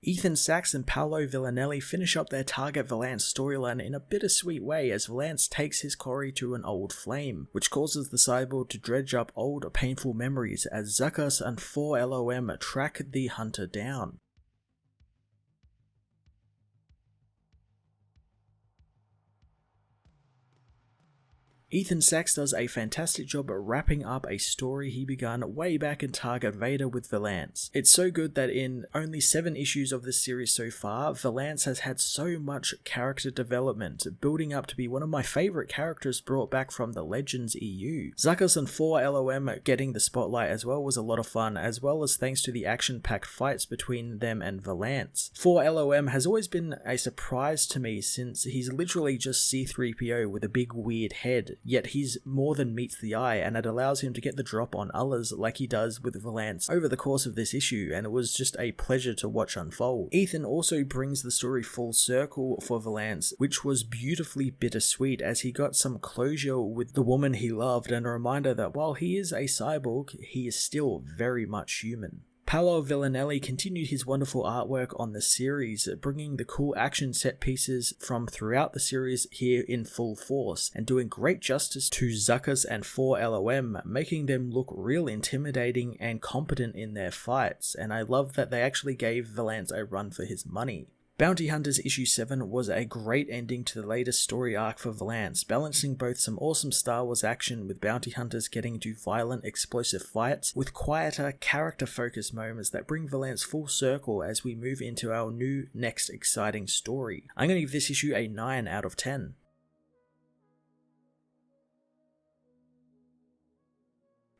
Ethan Sachs and Paolo Villanelli finish up their Target Valance storyline in a bittersweet way as Valance takes his quarry to an old flame, which causes the cyborg to dredge up old painful memories as Zuckuss and 4LOM track the hunter down. Ethan Sachs does a fantastic job at wrapping up a story he began way back in Target Vader with Valance. It's so good that in only 7 issues of this series so far, Valance has had so much character development, building up to be one of my favourite characters brought back from the Legends EU. Zuckuss and 4LOM getting the spotlight as well was a lot of fun, as well as thanks to the action-packed fights between them and Valance. 4LOM has always been a surprise to me since he's literally just C-3PO with a big weird head. Yet he's more than meets the eye, and it allows him to get the drop on others like he does with Valance over the course of this issue, and it was just a pleasure to watch unfold. Ethan also brings the story full circle for Valance, which was beautifully bittersweet as he got some closure with the woman he loved and a reminder that while he is a cyborg, he is still very much human. Paolo Villanelli continued his wonderful artwork on the series, bringing the cool action set pieces from throughout the series here in full force, and doing great justice to Zuckuss and 4LOM, making them look real intimidating and competent in their fights, and I love that they actually gave Valance a run for his money. Bounty Hunters issue 7 was a great ending to the latest story arc for Valance, balancing both some awesome Star Wars action with bounty hunters getting into violent, explosive fights, with quieter, character-focused moments that bring Valance full circle as we move into our new, next exciting story. I'm going to give this issue a 9 out of 10.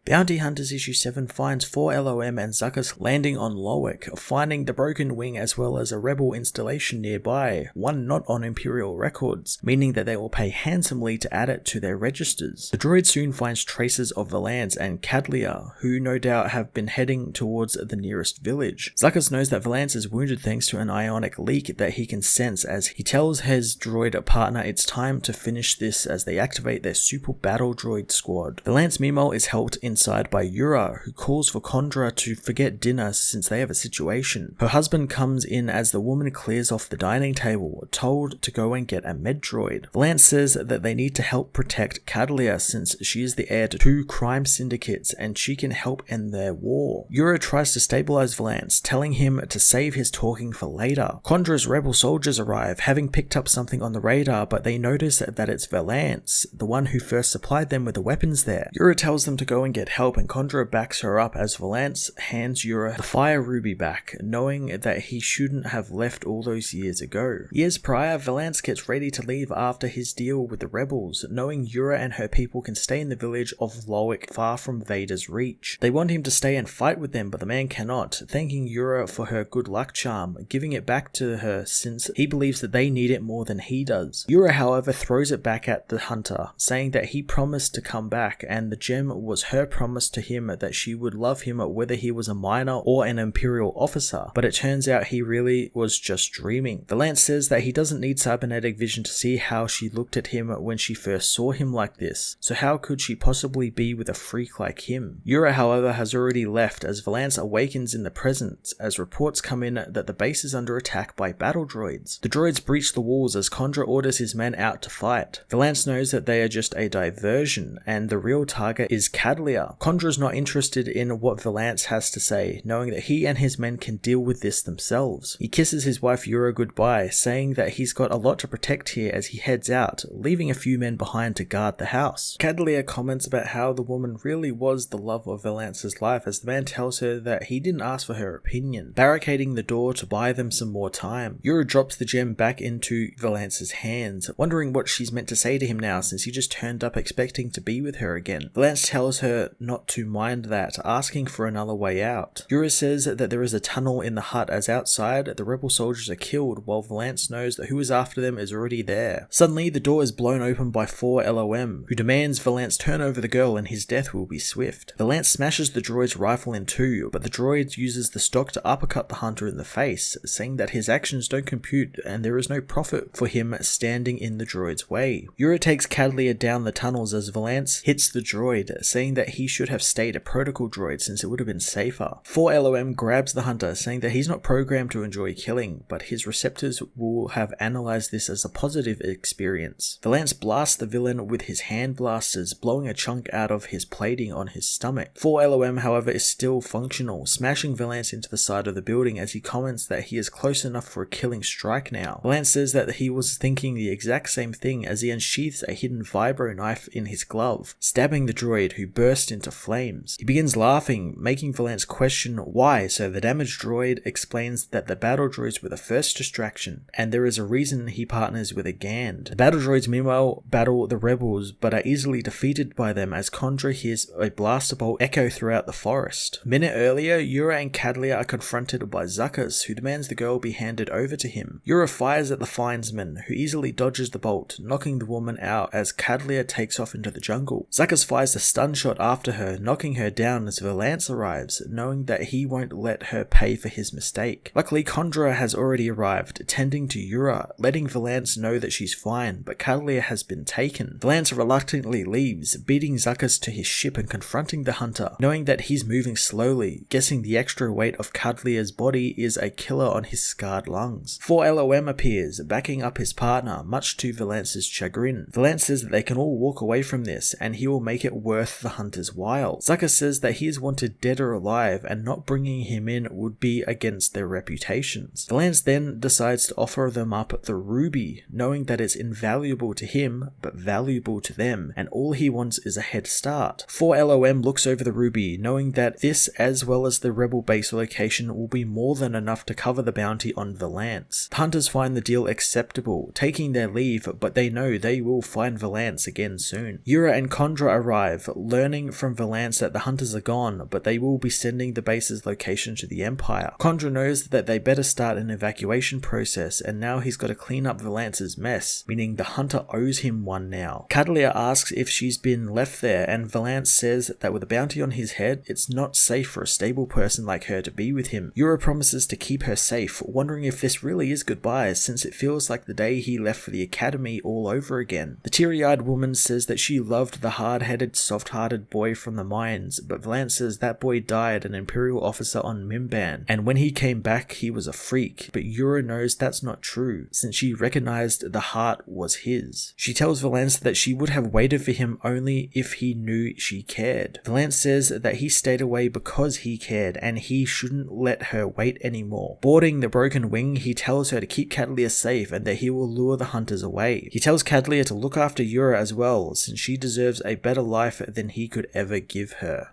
Bounty Hunters issue 7 finds 4LOM and Zuckuss landing on Lowik, finding the broken wing as well as a rebel installation nearby, one not on Imperial records, meaning that they will pay handsomely to add it to their registers. The droid soon finds traces of Valance and Cadliah, who no doubt have been heading towards the nearest village. Zuckuss knows that Valance is wounded thanks to an ionic leak that he can sense as he tells his droid partner it's time to finish this as they activate their super battle droid squad. Valance meanwhile is helped inside by Yura, who calls for Condra to forget dinner since they have a situation. Her husband comes in as the woman clears off the dining table, told to go and get a med droid. Valance says that they need to help protect Cadliah since she is the heir to 2 crime syndicates and she can help end their war. Yura tries to stabilize Valance, telling him to save his talking for later. Condra's rebel soldiers arrive, having picked up something on the radar, but they notice that it's Valance, the one who first supplied them with the weapons there. Yura tells them to go and get help, and Condra backs her up as Valance hands Yura the fire ruby back, knowing that he shouldn't have left all those years ago. Years prior, Valance gets ready to leave after his deal with the rebels, knowing Yura and her people can stay in the village of Lowik far from Vader's reach. They want him to stay and fight with them, but the man cannot, thanking Yura for her good luck charm, giving it back to her since he believes that they need it more than he does. Yura, however, throws it back at the hunter, saying that he promised to come back and the gem was her promise to him that she would love him whether he was a minor or an Imperial officer, but it turns out he really was just dreaming. Valance says that he doesn't need cybernetic vision to see how she looked at him when she first saw him like this, so how could she possibly be with a freak like him? Yura, however, has already left as Valance awakens in the present as reports come in that the base is under attack by battle droids. The droids breach the walls as Condra orders his men out to fight. Valance knows that they are just a diversion and the real target is Cadliah. Condra's not interested in what Valance has to say, knowing that he and his men can deal with this themselves. He kisses his wife Yura goodbye, saying that he's got a lot to protect here as he heads out, leaving a few men behind to guard the house. Cadliah comments about how the woman really was the love of Valance's life as the man tells her that he didn't ask for her opinion, barricading the door to buy them some more time. Yura drops the gem back into Valance's hands, wondering what she's meant to say to him now since he just turned up expecting to be with her again. Valance tells her not to mind that, asking for another way out. Yura says that there is a tunnel in the hut as outside the rebel soldiers are killed while Valance knows that who is after them is already there. Suddenly the door is blown open by 4LOM, who demands Valance turn over the girl and his death will be swift. Valance smashes the droid's rifle in two, but the droid uses the stock to uppercut the hunter in the face, saying that his actions don't compute and there is no profit for him standing in the droid's way. Yura takes Cadliah down the tunnels as Valance hits the droid, saying that he should have stayed a protocol droid since it would have been safer. 4LOM grabs the hunter, saying that he's not programmed to enjoy killing, but his receptors will have analyzed this as a positive experience. Valance blasts the villain with his hand blasters, blowing a chunk out of his plating on his stomach. 4LOM, however, is still functional, smashing Valance into the side of the building as he comments that he is close enough for a killing strike now. Valance says that he was thinking the exact same thing as he unsheaths a hidden vibro knife in his glove, stabbing the droid, who burst into flames. He begins laughing, making Valance question why, so the damaged droid explains that the battle droids were the first distraction, and there is a reason he partners with a Gand. The battle droids meanwhile battle the rebels, but are easily defeated by them as Condra hears a blaster bolt echo throughout the forest. A minute earlier, Yura and Cadliah are confronted by Zuckuss, who demands the girl be handed over to him. Yura fires at the Finesman, who easily dodges the bolt, knocking the woman out as Cadliah takes off into the jungle. Zuckuss fires a stun shot after her, knocking her down as Valance arrives, knowing that he won't let her pay for his mistake. Luckily, Condra has already arrived, tending to Yura, letting Valance know that she's fine, but Cadliah has been taken. Valance reluctantly leaves, beating Zuckuss to his ship and confronting the hunter, knowing that he's moving slowly, guessing the extra weight of Cadliah's body is a killer on his scarred lungs. 4LOM appears, backing up his partner, much to Valance's chagrin. Valance says that they can all walk away from this, and he will make it worth the hunter's while. Zuckuss says that he is wanted dead or alive, and not bringing him in would be against their reputations. Valance then decides to offer them up the ruby, knowing that it's invaluable to him, but valuable to them, and all he wants is a head start. 4LOM looks over the ruby, knowing that this, as well as the rebel base location, will be more than enough to cover the bounty on Valance. The hunters find the deal acceptable, taking their leave, but they know they will find Valance again soon. Yura and Condra arrive, learning from Valance that the hunters are gone, but they will be sending the base's location to the Empire. Condra knows that they better start an evacuation process, and now he's got to clean up Valance's mess, meaning the hunter owes him one now. Cadliah asks if she's been left there, and Valance says that with a bounty on his head, it's not safe for a stable person like her to be with him. Yura promises to keep her safe, wondering if this really is goodbye, since it feels like the day he left for the academy all over again. The teary-eyed woman says that she loved the hard-headed, soft-hearted boy from the mines, but Valance says that boy died an Imperial officer on Mimban, and when he came back he was a freak, but Yura knows that's not true, since she recognized the heart was his. She tells Valance that she would have waited for him only if he knew she cared. Valance says that he stayed away because he cared, and he shouldn't let her wait anymore. Boarding the broken wing, he tells her to keep Cadliah safe and that he will lure the hunters away. He tells Cadliah to look after Yura as well, since she deserves a better life than he could ever give her.